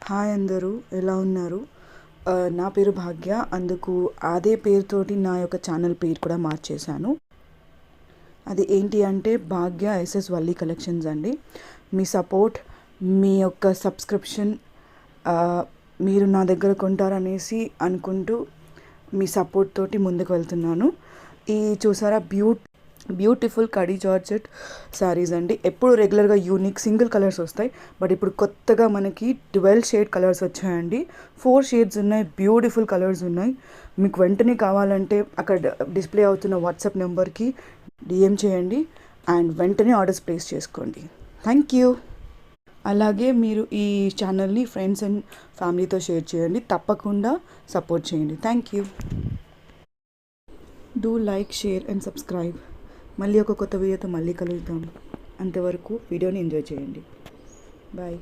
Hi అందరూ ఎలా ఉన్నారు? నా పేరు భాగ్య. అందుకు అదే పేరుతోటి నా యొక్క ఛానల్ పేరు కూడా మార్చేశాను. అది ఏంటి అంటే భాగ్య ఎస్ఎస్ వల్లి కలెక్షన్స్ అండి. మీ సపోర్ట్, మీ యొక్క సబ్స్క్రిప్షన్ మీరు నా దగ్గర కొంటారనేసి అనుకుంటూ మీ సపోర్ట్ తోటి ముందుకు వెళ్తున్నాను. ఈ చూసారా బ్యూటిఫుల్ కడీ జార్జెట్ శారీస్ అండి. ఎప్పుడు రెగ్యులర్గా యూనిక్ సింగిల్ కలర్స్ వస్తాయి, బట్ ఇప్పుడు కొత్తగా మనకి 12 షేడ్ కలర్స్ వచ్చాయండి. 4 షేడ్స్ ఉన్నాయి, బ్యూటిఫుల్ కలర్స్ ఉన్నాయి. మీకు వెంటనే కావాలంటే అక్కడ డిస్ప్లే అవుతున్న వాట్సాప్ నెంబర్కి డిఎం చేయండి అండ్ వెంటనే ఆర్డర్స్ ప్లేస్ చేసుకోండి. Thank you. అలాగే మీరు ఈ ఛానల్ని ఫ్రెండ్స్ అండ్ ఫ్యామిలీతో షేర్ చేయండి. తప్పకుండా సపోర్ట్ చేయండి. Thank you. Do like, share and subscribe. మళ్ళీ ఒక కొత్త వీడియోతో మళ్ళీ కలుద్దాం. అంతవరకు వీడియోని ఎంజాయ్ చేయండి. బాయ్.